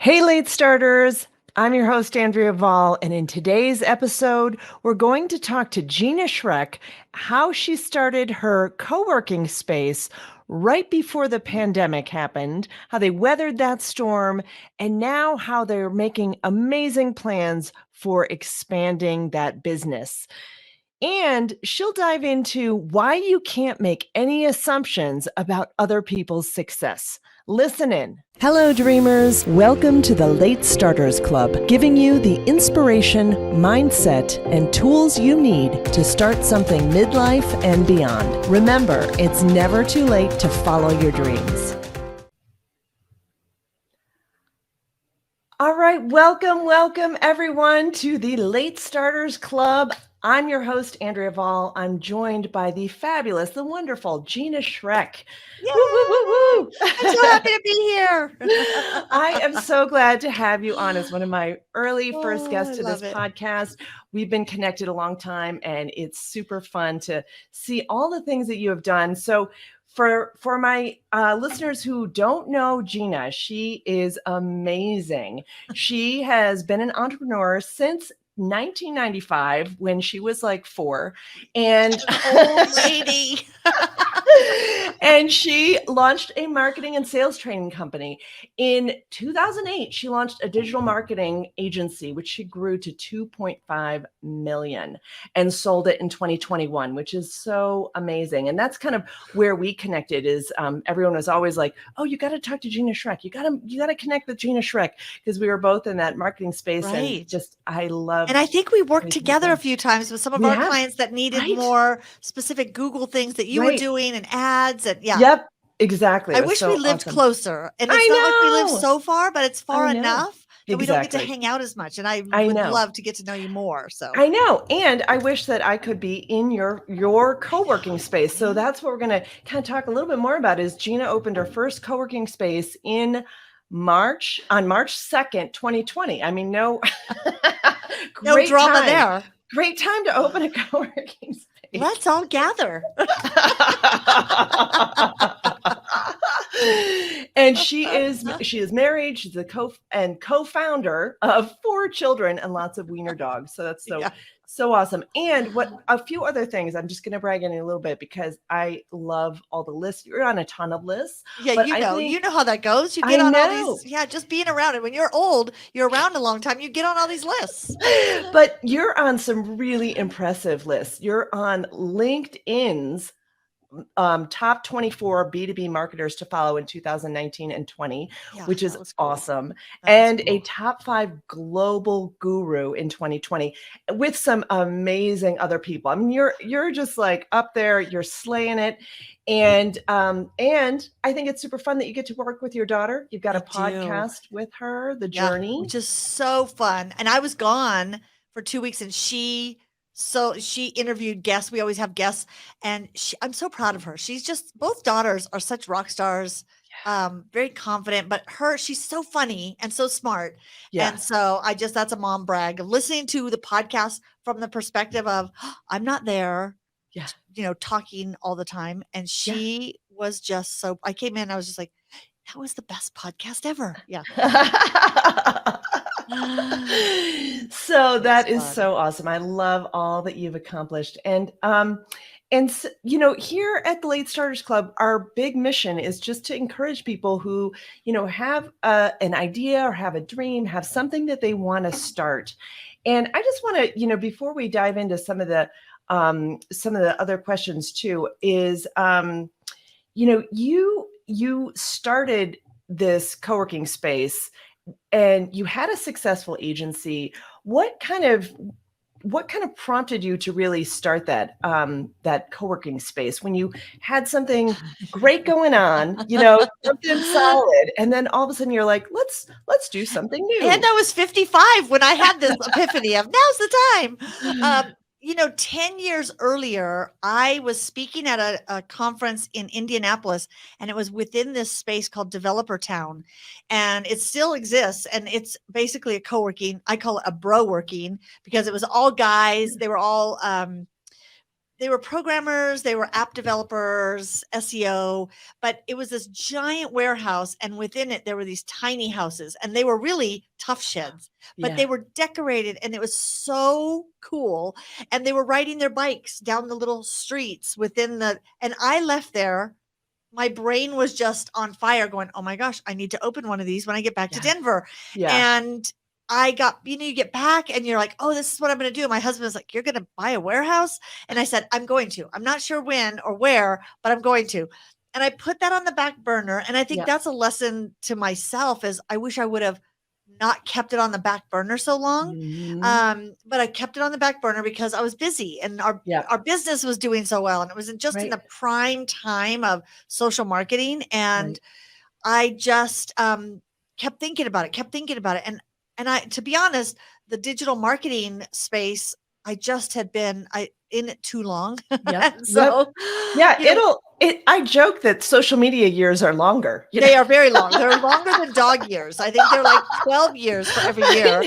Hey, late starters. I'm your host, Andrea Vall, and in today's episode, we're going to talk to Gina Schreck how she started her co-working space right before the pandemic happened, how they weathered that storm, and now how they're making amazing plans for expanding that business. And she'll dive into why you can't make any assumptions about other people's success. Listen in. Hello, dreamers. Welcome to the Late Starters Club, giving you the inspiration, mindset, and tools you need to start something midlife and beyond. Remember, it's never too late to follow your dreams. All right, welcome everyone to the Late Starters Club. I'm your host, Andrea Vall. I'm joined by the fabulous, the wonderful Gina Schreck. Yay! Woo, woo, woo, woo. I'm so happy to be here. I am so glad to have you on as one of my early first guests to this podcast. We've been connected a long time, and it's super fun to see all the things that you have done. So for my listeners who don't know Gina, she is amazing. She has been an entrepreneur since 1995 when she was like 4, and old lady. And she launched a marketing and sales training company. In 2008, she launched a digital marketing agency, which she grew to 2.5 million and sold it in 2021, which is so amazing. And that's kind of where we connected is everyone was always like, oh, you got to talk to Gina Schreck. You got to connect with Gina Schreck because we were both in that marketing space. Right. And just, I love. And I think we worked together a few times with some of our clients that needed more specific Google things that you were doing and ads. And Yep, exactly. I wish we lived closer. And it's not like we live so far, but it's far enough that we don't get to hang out as much. And I would love to get to know you more. So I know. And I wish that I could be in your co-working space. So that's what we're going to kind of talk a little bit more about is Gina opened her first co-working space on March 2nd, 2020. I mean, no drama there. Great time to open a co-working space. Let's all gather. And she is married. She's a co-founder of 4 children and lots of wiener dogs. So that's so awesome. And a few other things I'm just going to brag in a little bit because I love all the lists. You're on a ton of lists. Yeah, you know how that goes. You get on all these. Yeah, just being around it. When you're old, you're around a long time. You get on all these lists. But you're on some really impressive lists. You're on LinkedIn's top 24 B2B marketers to follow in 2019 and 20, which is awesome. And a top 5 global guru in 2020 with some amazing other people. I mean, you're just like up there, you're slaying it. And I think it's super fun that you get to work with your daughter. You've got a podcast with her, The Journey. Which is so fun. And I was gone for 2 weeks and she interviewed guests. We always have guests. And I'm so proud of her. She's just, both daughters are such rock stars, very confident, but she's so funny and so smart. Yeah. And so that's a mom brag of listening to the podcast from the perspective of, I'm not there, talking all the time. And she was just I came in, I was just like, that was the best podcast ever. Yeah. So that is so awesome. I love all that you've accomplished. And here at the Late Starters Club, our big mission is just to encourage people who, have an idea or have a dream, have something that they want to start. And I just want to, before we dive into some of the other questions too, is, you started this co-working space and you had a successful agency. What kind of prompted you to really start that co-working space when you had something great going on, something solid, and then all of a sudden you're like, let's do something new. And I was 55 when I had this epiphany of now's the time. 10 years earlier, I was speaking at a conference in Indianapolis, and it was within this space called Developer Town. And it still exists. And it's basically a co-working. I call it a bro working because it was all guys. They were all they were programmers, they were app developers, SEO, but it was this giant warehouse. And within it, there were these tiny houses and they were really tough sheds, but Yeah. they were decorated and it was so cool. And they were riding their bikes down the little streets and I left there. My brain was just on fire going, oh my gosh, I need to open one of these when I get back to Yeah. Denver. Yeah. And you get back and you're like, oh, this is what I'm going to do. My husband was like, you're going to buy a warehouse? And I said, I'm going to. I'm not sure when or where, but I'm going to. And I put that on the back burner. And I think that's a lesson to myself is I wish I would have not kept it on the back burner so long. But I kept it on the back burner because I was busy and our business was doing so well. And it was just in the prime time of social marketing. And I just kept thinking about it. And I, to be honest, the digital marketing space, I just had been in it too long. So, I joke that social media years are longer. They are very long. They're longer than dog years. I think they're like 12 years for every year.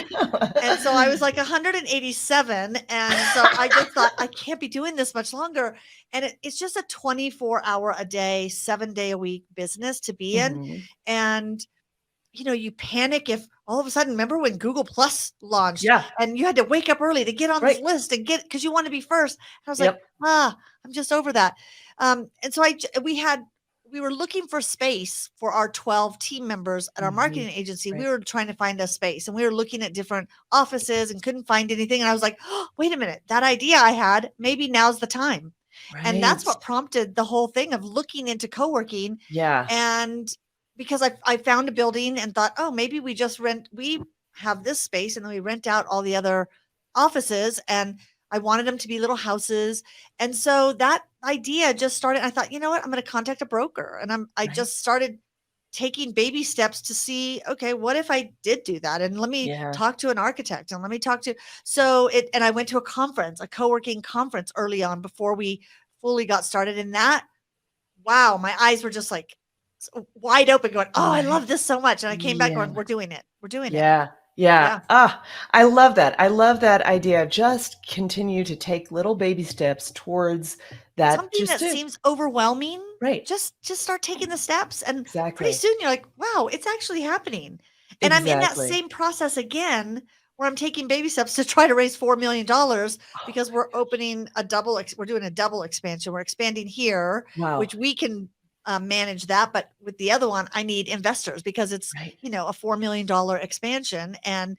And so I was like 187. And so I just thought, I can't be doing this much longer. And it's just a 24-hour a day, 7-day a week business to be in. And you panic if all of a sudden, remember when Google Plus launched and you had to wake up early to get on this list and because you want to be first. And I was like, I'm just over that. And so we were looking for space for our 12 team members at our marketing agency. We were trying to find a space and we were looking at different offices and couldn't find anything. And I was like, oh, wait a minute, that idea I had, maybe now's the time. And that's what prompted the whole thing of looking into co-working. And because I found a building and thought, oh, maybe we have this space and then we rent out all the other offices. And I wanted them to be little houses. And so that idea just started. I thought, you know what, I'm going to contact a broker. And I just started taking baby steps to see, okay, what if I did do that? And let me talk to an architect and let me talk to, and I went to a co-working conference early on before we fully got started. And wow, my eyes were just like, wide open going, oh, I love this so much. And I came back going, we're doing it. Yeah. I love that. I love that idea. Just continue to take little baby steps towards that. Something that seems overwhelming. Right. Just start taking the steps. And pretty soon you're like, wow, it's actually happening. And I'm in that same process again, where I'm taking baby steps to try to raise $4 million because we're doing a double expansion. We're expanding here, which we can manage that. But with the other one, I need investors because it's, a $4 million expansion and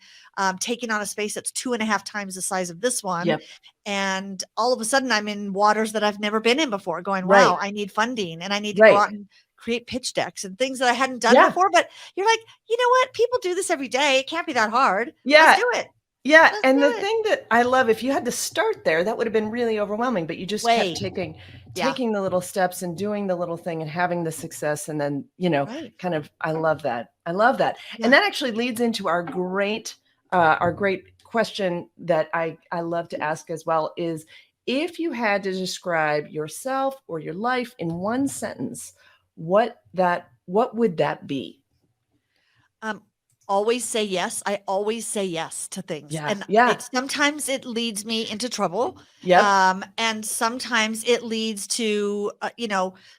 taking on a space that's 2.5 times the size of this one. And all of a sudden I'm in waters that I've never been in before going, wow, I need funding and I need to go out and create pitch decks and things that I hadn't done before. But you're like, you know what? People do this every day. It can't be that hard. Let's do it. Yeah. And the thing that I love, if you had to start there, that would have been really overwhelming, but you just kept taking the little steps and doing the little thing and having the success. And then, kind of, I love that. I love that. Yeah. And that actually leads into our great question that I love to ask as well is, if you had to describe yourself or your life in one sentence, what would that be? Always say yes. I always say yes to things. And sometimes it leads me into trouble. And sometimes it leads to,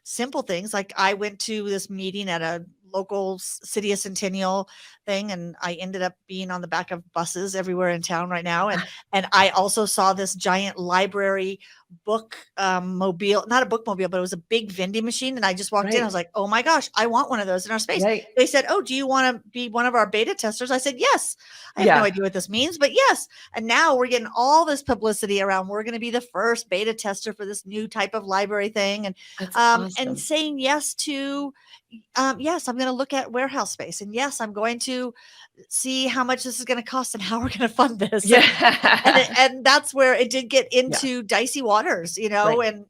simple things. Like I went to this meeting at a local city of Centennial thing, and I ended up being on the back of buses everywhere in town right now. And I also saw this giant library book mobile, not a bookmobile, but it was a big vending machine. And I just walked in. I was like, oh my gosh, I want one of those in our space. They said, oh, do you want to be one of our beta testers? I said, yes. I have no idea what this means, but yes. And now we're getting all this publicity around, we're going to be the first beta tester for this new type of library thing. And, awesome. And saying yes to, yes, I'm going to look at warehouse space, and yes, I'm going to see how much this is going to cost and how we're going to fund this. And that's where it did get into dicey waters,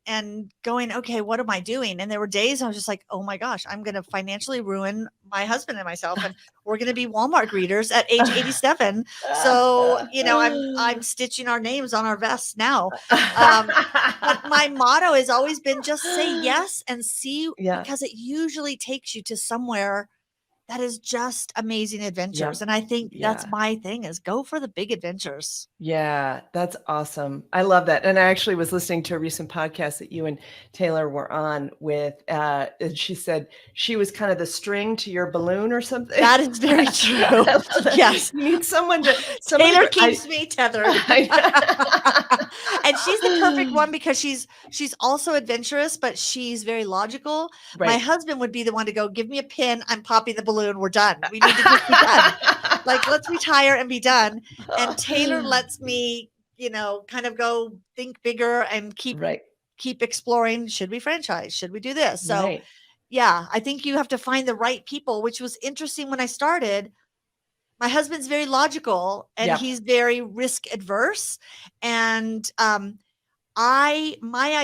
and going, okay, what am I doing? And there were days I was just like, oh my gosh, I'm going to financially ruin my husband and myself, and we're going to be Walmart greeters at age 87. So, I'm stitching our names on our vests now. But my motto has always been just say yes and see, because it usually takes you to somewhere that is just amazing adventures. Yep. And I think that's Yeah. my thing is go for the big adventures. Yeah, that's awesome. I love that. And I actually was listening to a recent podcast that you and Taylor were on with, and she said she was kind of the string to your balloon or something. That is very true. I love that. Yes. You need somebody Taylor for, keeps me tethered. And she's the perfect one because she's also adventurous, but she's very logical. My Right. husband would be the one to go, give me a pin, I'm popping the balloon, we're done. We need to just be done. Like, let's retire and be done. And Taylor lets me, kind of go think bigger and Right. keep exploring. Should we franchise? Should we do this? So Right. yeah, I think you have to find the right people, which was interesting when I started. My husband's very logical and Yep. he's very risk adverse. And my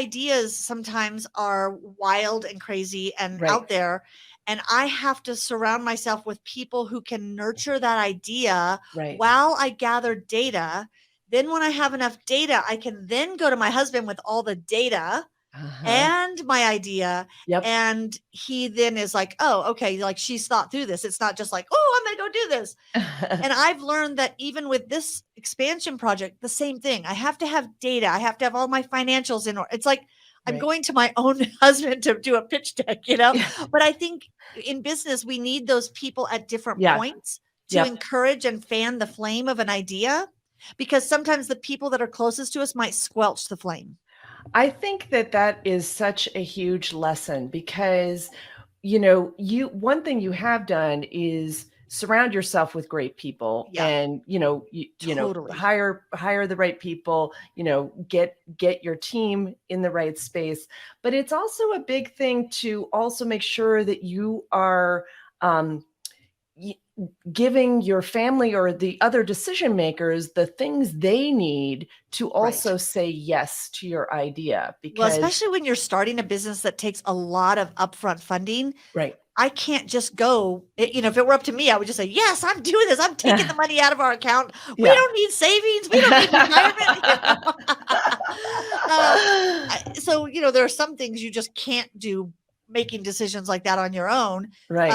ideas sometimes are wild and crazy and Right. out there. And I have to surround myself with people who can nurture that idea Right. while I gather data. Then when I have enough data, I can then go to my husband with all the data Uh-huh. and my idea. Yep. And he then is like, oh, okay, like she's thought through this. It's not just like, oh, I'm going to go do this. And I've learned that even with this expansion project, the same thing. I have to have data. I have to have all my financials in order. It's like I'm Right. going to my own husband to do a pitch deck, But I think in business, we need those people at different Yeah. points to Yep. encourage and fan the flame of an idea, because sometimes the people that are closest to us might squelch the flame. I think that that is such a huge lesson because, one thing you have done is surround yourself with great people Yeah, and, totally. hire the right people, get your team in the right space. But it's also a big thing to also make sure that you are, um, y- giving your family or the other decision makers the things they need to also Right. say yes to your idea Well, because especially when you're starting a business that takes a lot of upfront funding, right. I can't just go, if it were up to me, I would just say, yes, I'm doing this. I'm taking the money out of our account. We Yeah. don't need savings. We don't need retirement. So, there are some things you just can't do making decisions like that on your own. Right.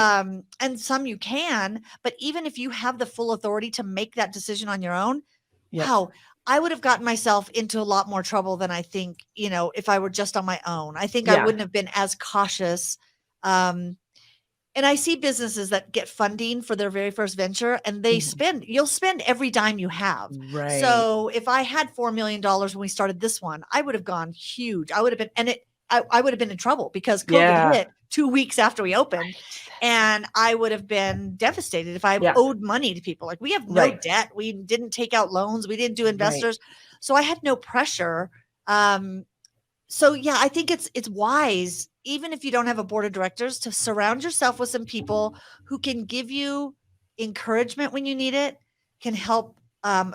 And some you can, but even if you have the full authority to make that decision on your own, Yep. wow, I would have gotten myself into a lot more trouble than I think, if I were just on my own. I think I Yeah. wouldn't have been as cautious. And I see businesses that get funding for their very first venture and Mhm. you'll spend every dime you have. Right. So if I had $4 million when we started this one, I would have gone huge. I would have been, I would have been in trouble because COVID Yeah. hit 2 weeks after we opened. Right. And I would have been devastated if I Yeah. owed money to people. Like, we have no Right. debt. We didn't take out loans. We didn't do Right. investors. So I had no pressure. So yeah, I think it's wise, even if you don't have a board of directors, to surround yourself with some people who can give you encouragement when you need it, can help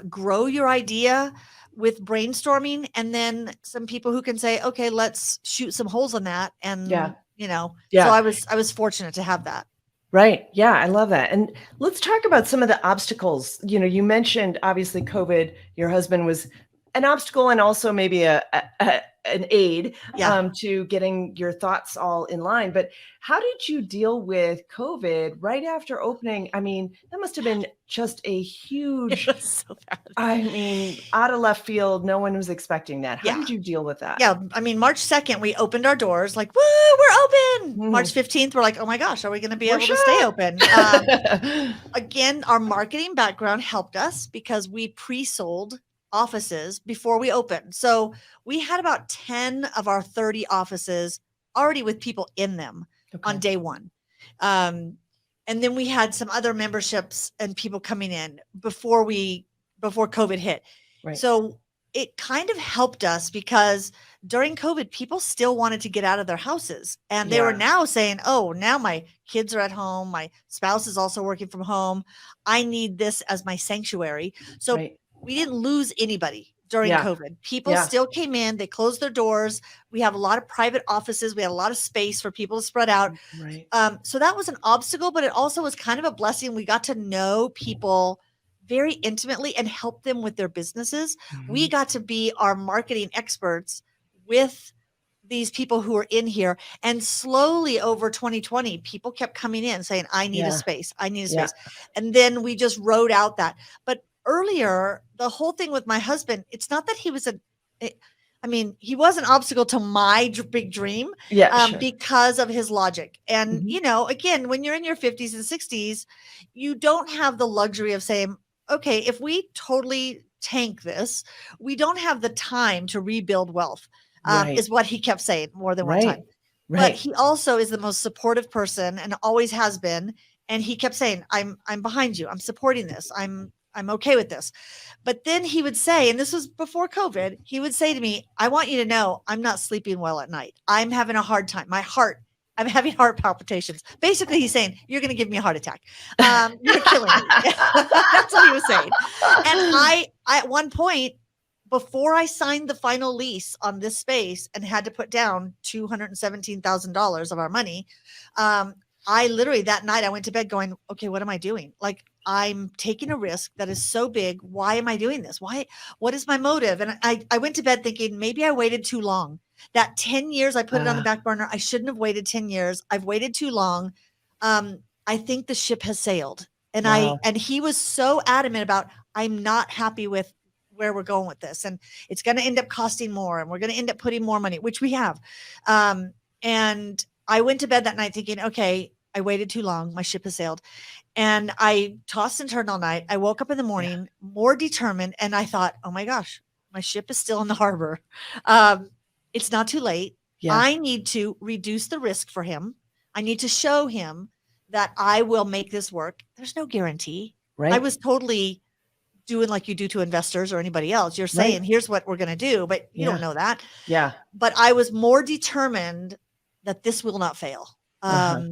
grow your idea with brainstorming, and then some people who can say, okay, let's shoot some holes in that. Yeah. And so Yeah. I was fortunate to have that. Right. Yeah, I love that. And let's talk about some of the obstacles. You mentioned obviously COVID, your husband was an obstacle and also maybe an aid Yeah. to getting your thoughts all in line. But how did you deal with COVID right after opening? I mean, that must have been just a It huge, was so bad. out of left field. No one was expecting that. How Yeah. did you deal with that? Yeah, I mean, March 2nd, we opened our doors like, woo, we're open. March Mhm. 15th, we're like, oh my gosh, are we going to be We're able to stay shut. open? Again, our marketing background helped us because we pre-sold offices before we opened. So we had about 10 of our 30 offices already with people in them on Okay. day one. And then we had some other memberships and people coming in before COVID hit. Right. So it kind of helped us because during COVID, people still wanted to get out of their houses, and they were Yeah. now saying, oh, now my kids are at home. My spouse is also working from home. I need this as my sanctuary. So Right. we didn't lose anybody during Yeah. COVID. People Yeah. still came in, they closed their doors. We have a lot of private offices. We had a lot of space for people to spread out. Right. So that was an obstacle, but it also was kind of a blessing. We got to know people very intimately and help them with their businesses. We Mhm. got to be our marketing experts with these people who are in here. And slowly over 2020, people kept coming in saying, I need a Yeah. space. I need a Yeah. space. And then we just wrote out that. But earlier, the whole thing with my husband, it's not that he was I mean, he was an obstacle to my big dream Yeah. Sure. because of his logic. And, Mhm. again, when you're in your 50s and 60s, you don't have the luxury of saying, okay, if we totally tank this, we don't have the time to rebuild wealth, Right. is what he kept saying more than one Right. time. But Right. he also is the most supportive person and always has been. And he kept saying, I'm behind you. I'm supporting this. I'm okay with this. But then he would say, and this was before COVID, he would say to me, I want you to know I'm not sleeping well at night. I'm having a hard time. I'm having heart palpitations. Basically, he's saying, you're going to give me a heart attack. You're killing me. That's what he was saying. And I, at one point, before I signed the final lease on this space and had to put down $217,000 of our money, I literally that night I went to bed going, okay, what am I doing? Like, I'm taking a risk that is so big. Why am I doing this? What is my motive? And I went to bed thinking maybe I waited too long. That 10 years I put it on the back burner. I shouldn't have waited 10 years. I've waited too long. I think the ship has sailed. And Wow. and he was so adamant about, I'm not happy with where we're going with this. And it's going to end up costing more. And we're going to end up putting more money, which we have. And I went to bed that night thinking, okay, I waited too long. My ship has sailed. And I tossed and turned all night. I woke up in the Yeah. morning more determined. And I thought, oh my gosh, my ship is still in the harbor. Um, it's not too late. Yeah. I need to reduce the risk for him. I need to show him that I will make this work. There's no guarantee. I Right. was totally doing like you do to investors or anybody else. You're Right. saying, here's what we're going to do, but you don't Yeah. know that. Yeah. But I was more determined that this will not fail. Uh-huh.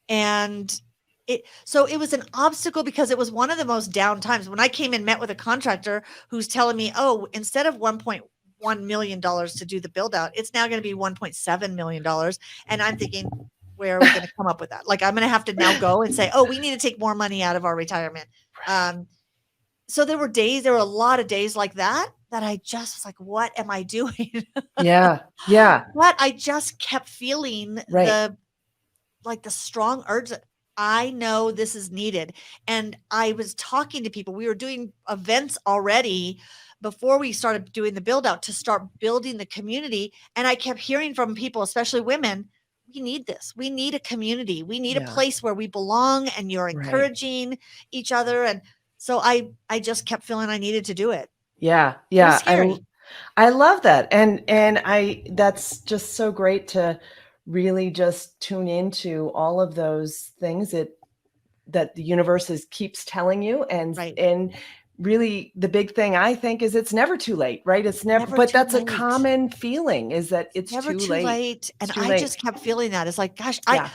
And so it was an obstacle because it was one of the most down times when I came and met with a contractor who's telling me, oh, instead of $1.1 million to do the build out, it's now going to be $1.7 million. And I'm thinking, where are we going to come up with that? Like, I'm going to have to now go and say, oh, we need to take more money out of our retirement. So there were a lot of days like that I just was like, what am I doing? Yeah. Yeah. But I just kept feeling Right. the strong urge that I know this is needed. And I was talking to people. We were doing events already before we started doing the build out to start building the community. And I kept hearing from people, especially women, we need this. We need a community. We need a Yeah. place where we belong and you're Right. encouraging each other. And so I just kept feeling I needed to do it. Yeah. It was Yeah. scary. I love that. And that's just so great to really just tune into all of those things that the universe keeps telling you. Right. And really the big thing I think is it's never too late, right? It's never, Never but too that's a late. common feeling is that it's Never too too late. late. It's And too I late. just kept feeling that. It's like, gosh, Yeah.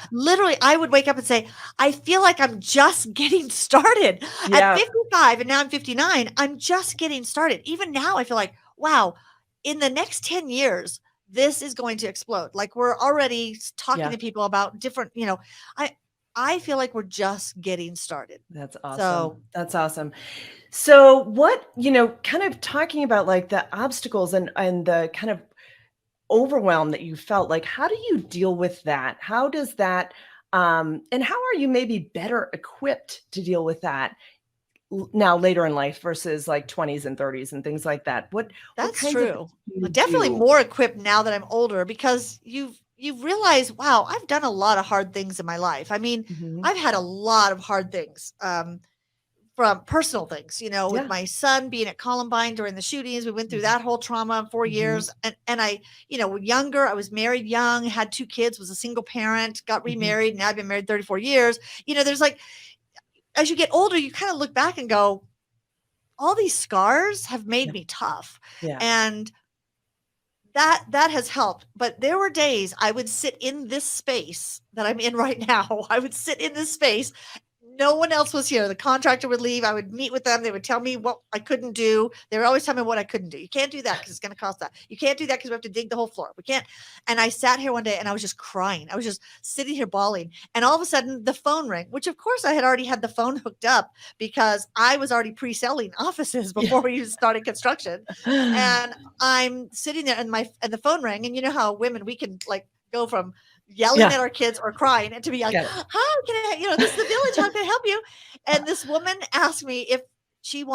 I would wake up and say, I feel like I'm just getting started at Yeah. 55 and now I'm 59. I'm just getting started. Even now I feel like, wow, in the next 10 years, this is going to explode. Like, we're already talking Yeah. to people about different, I feel like we're just getting started. That's awesome. So That's awesome. So what, kind of talking about like the obstacles and the kind of overwhelm that you felt, like how do you deal with that? How does that and how are you maybe better equipped to deal with that now later in life versus like 20s and 30s and things like that? What that's kinds of true. things do you Definitely do? more equipped now that I'm older because you've realized, wow, I've done a lot of hard things in my life. I mean, Mhm. I've had a lot of hard things. From personal things, with Yeah. my son being at Columbine during the shootings. We went through Mhm. that whole trauma in 4 years. Mhm. And I, younger, I was married young, had 2 kids, was a single parent, got Mhm. remarried. Now I've been married 34 years. There's like, as you get older, you kind of look back and go, all these scars have made Yeah. me tough. Yeah. And that has helped. But there were days I would sit in this space that I'm in right now. I would sit in this space No one else was here. The contractor would leave. I would meet with them. They would tell me what I couldn't do. They would always tell me what I couldn't do. You can't do that because it's going to cost that. You can't do that because we have to dig the whole floor. We can't. And I sat here one day and I was just crying. I was just sitting here bawling. And all of a sudden the phone rang, which of course I had already had the phone hooked up because I was already pre-selling offices before we even started construction. And I'm sitting there and the phone rang. And you know how women, we can like go from yelling at our kids or crying and to be like, how can I, this is the Village, how can I help you? And this woman asked me if she's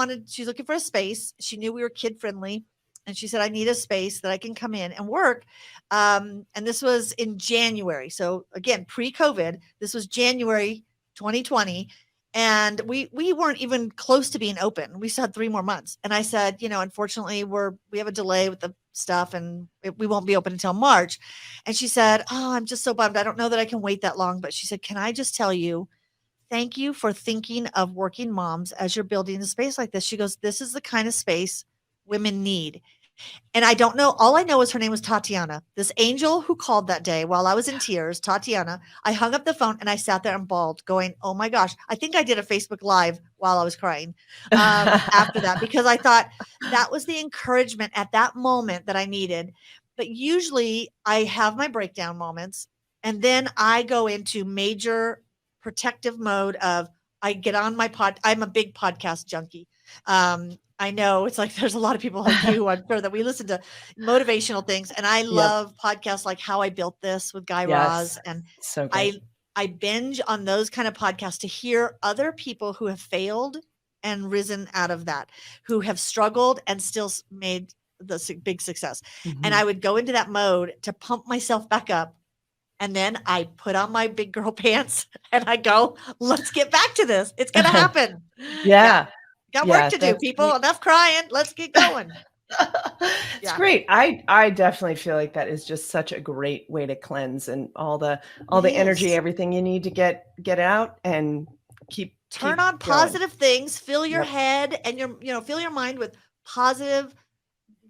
looking for a space. She knew we were kid friendly. And she said, I need a space that I can come in and work. And this was in January. So again, pre-COVID, this was January 2020. And we weren't even close to being open. We still had 3 more months. And I said, unfortunately, we have a delay with the stuff and we won't be open until March. And she said, oh, I'm just so bummed. I don't know that I can wait that long. But she said, can I just tell you, thank you for thinking of working moms as you're building a space like this. She goes, this is the kind of space women need. And I don't know. All I know is her name was Tatiana, this angel who called that day while I was in tears, Tatiana. I hung up the phone and I sat there and bawled going, oh my gosh, I think I did a Facebook Live while I was crying after that, because I thought that was the encouragement at that moment that I needed. But usually I have my breakdown moments and then I go into major protective mode of I get on my I'm a big podcast junkie. I know it's like there's a lot of people like you, I'm sure, that we listen to motivational things. And I love podcasts like How I Built This with Guy Raz. And so great. I binge on those kind of podcasts to hear other people who have failed and risen out of that, who have struggled and still made the big success. And I would go into that mode to pump myself back up. And then I put on my big girl pants and I go, let's get back to this. It's going to happen. Got work to do, people. Great. Enough crying. Let's get going. It's great. I definitely feel like that is just such a great way to cleanse and all the energy, everything you need to get out and turn on positive things, fill your head and fill your mind with positive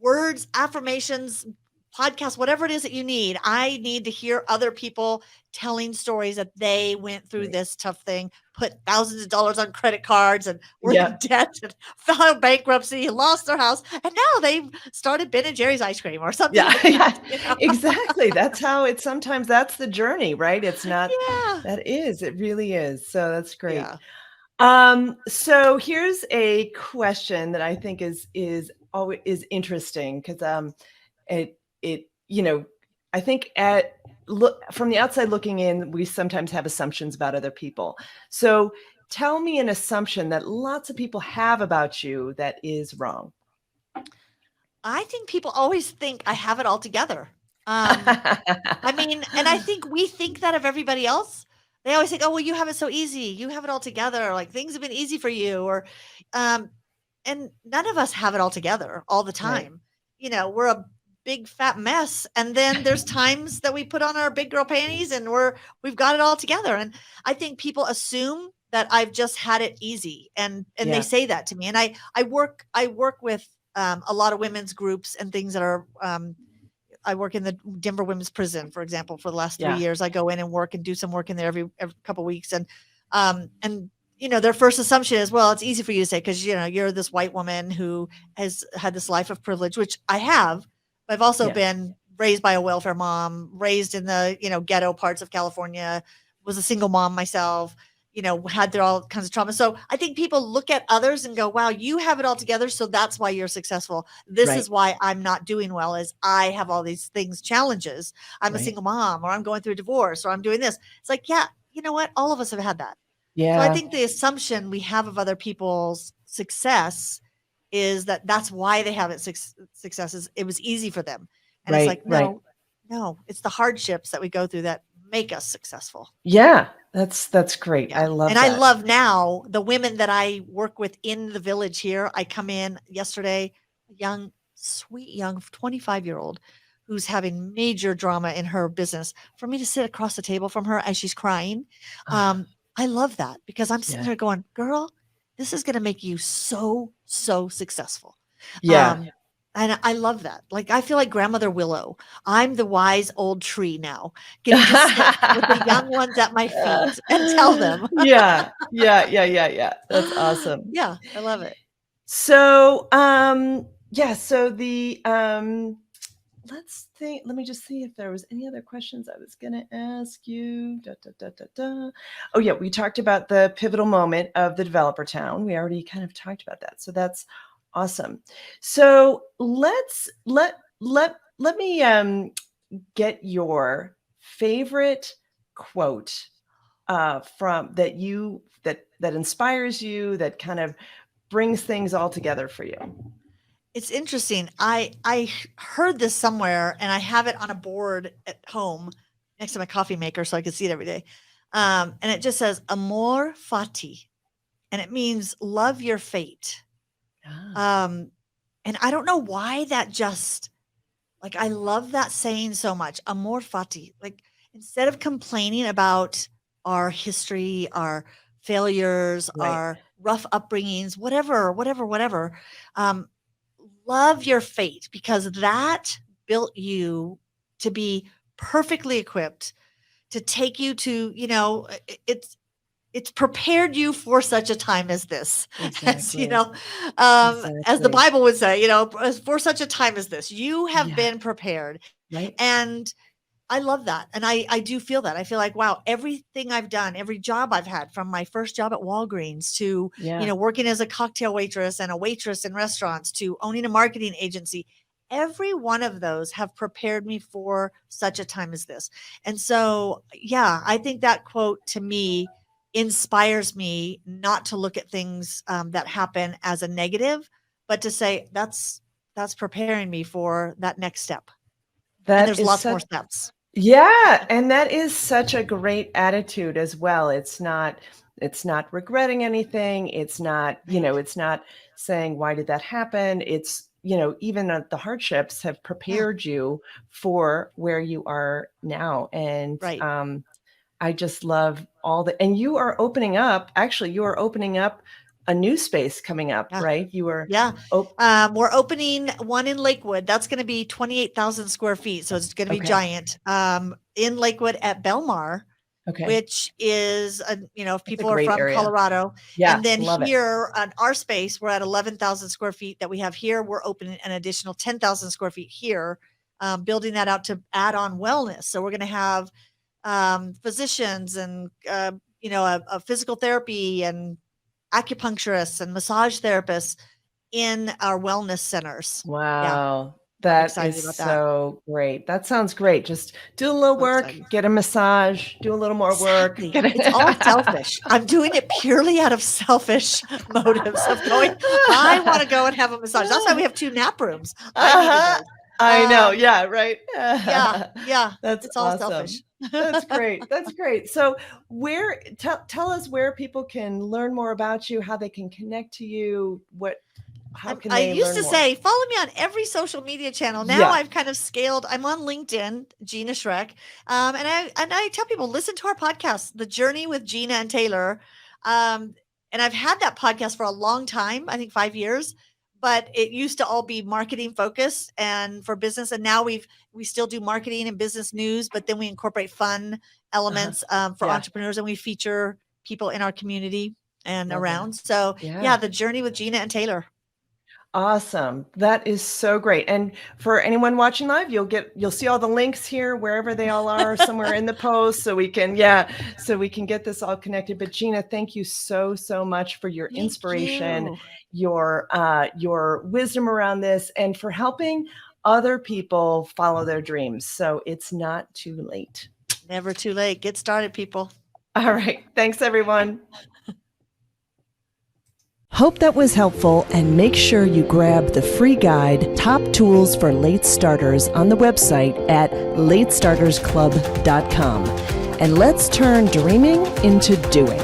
words, affirmations, podcasts, whatever it is that you need. I need to hear other people telling stories that they went through this tough thing, put thousands of dollars on credit cards and were in debt and filed bankruptcy, lost their house. And now they've started Ben & Jerry's ice cream or something. Exactly. That's how sometimes that's the journey, right? It's not, it really is. So that's great. So here's a question that I think is interesting because, I think from the outside looking in, we sometimes have assumptions about other people. So tell me an assumption that lots of people have about you that is wrong. I think people always think I have it all together. I mean, and I think we think that of everybody else. They always think, oh, well, you have it so easy. You have it all together. Like things have been easy for you. And none of us have it all together all the time. Right. We're a big fat mess. And then there's times that we put on our big girl panties and we've got it all together. And I think people assume that I've just had it easy. And they say that to me. And I work with a lot of women's groups and things that are, I work in the Denver Women's Prison, for example, for the last 3 years. I go in and work and do some work in there every couple of weeks. And their first assumption is, well, it's easy for you to say, because, you're this white woman who has had this life of privilege, which I have. I've also been raised by a welfare mom, raised in the, ghetto parts of California, was a single mom myself, had their all kinds of trauma. So I think people look at others and go, wow, you have it all together. So that's why you're successful. This is why I'm not doing well, is I have all these things, challenges. I'm a single mom, or I'm going through a divorce, or I'm doing this. It's like, you know what? All of us have had that. So I think the assumption we have of other people's success is that that's why they have it successes. It was easy for them. And it's like, no, it's the hardships that we go through that make us successful. Yeah, that's great. I love that. And I love now the women that I work with in the village here. I come in yesterday, a sweet young 25-year-old who's having major drama in her business, for me to sit across the table from her as she's crying. I love that, because I'm sitting there going, girl, this is going to make you so successful. And I love that. Like, I feel like Grandmother Willow. I'm the wise old tree now, getting to sit with the young ones at my feet and tell them. Yeah. That's awesome. Yeah, I love it. So, so let's think, let me just see if there was any other questions I was going to ask you. Oh yeah, we talked about the pivotal moment of the developer town. We already kind of talked about that. So that's awesome. So let me get your favorite quote from that inspires you, that kind of brings things all together for you. It's interesting. I heard this somewhere, and I have it on a board at home next to my coffee maker so I can see it every day. And it just says amor fati, and it means love your fate. And I don't know why that just, like, I love that saying so much. Amor fati. Like, instead of complaining about our history, our failures, Right. our rough upbringings, whatever, love your fate, because that built you to be perfectly equipped to take you to, it's prepared you for such a time as this. As, as the Bible would say, for such a time as this, you have been prepared. Right. And I love that. And I do feel that. I feel like, wow, everything I've done, every job I've had, from my first job at Walgreens to, working as a cocktail waitress and a waitress in restaurants to owning a marketing agency, every one of those have prepared me for such a time as this. And so, yeah, I think that quote to me inspires me not to look at things that happen as a negative, but to say that's preparing me for that next step. And there's lots more steps. Yeah. And that is such a great attitude as well. It's not regretting anything. It's not, it's not saying, why did that happen? It's, even the hardships have prepared you for where you are now. And I just love and you are opening up a new space coming up, right? You were, we're opening one in Lakewood. That's going to be 28,000 square feet. So it's going to be giant, in Lakewood at Belmar, which is, if people are from Colorado. Yeah. And then here on our space, we're at 11,000 square feet that we have here. We're opening an additional 10,000 square feet here, building that out to add on wellness. So we're going to have physicians and, a physical therapy and acupuncturists and massage therapists in our wellness centers. Wow. That is so great. That sounds great. Just do a little work, get a massage, do a little more work. It's all selfish. I'm doing it purely out of selfish motives of going, I want to go and have a massage. That's why we have 2 nap rooms. I know. Yeah. Right. Yeah. It's all awesome. selfish. That's great. That's great. So tell us where people can learn more about you, how they can connect to you, how can they I used learn to more? say, follow me on every social media channel. Now I've kind of scaled. I'm on LinkedIn, Gina Schreck. And I tell people, listen to our podcast, The Journey with Gina and Taylor. And I've had that podcast for a long time, I think 5 years, but it used to all be marketing focused and for business. And now we still do marketing and business news, but then we incorporate fun elements for entrepreneurs, and we feature people in our community and around. So The Journey with Gina and Taylor. Awesome. That is so great. And for anyone watching live, you'll see all the links here, wherever they all are, somewhere in the post, so we can get this all connected. But Gina, thank you so much for your inspiration, your wisdom around this, and for helping other people follow their dreams. So it's not too late. Never too late. Get started, people. All right. Thanks, everyone. Hope that was helpful, and make sure you grab the free guide, Top Tools for Late Starters, on the website at latestartersclub.com. And let's turn dreaming into doing.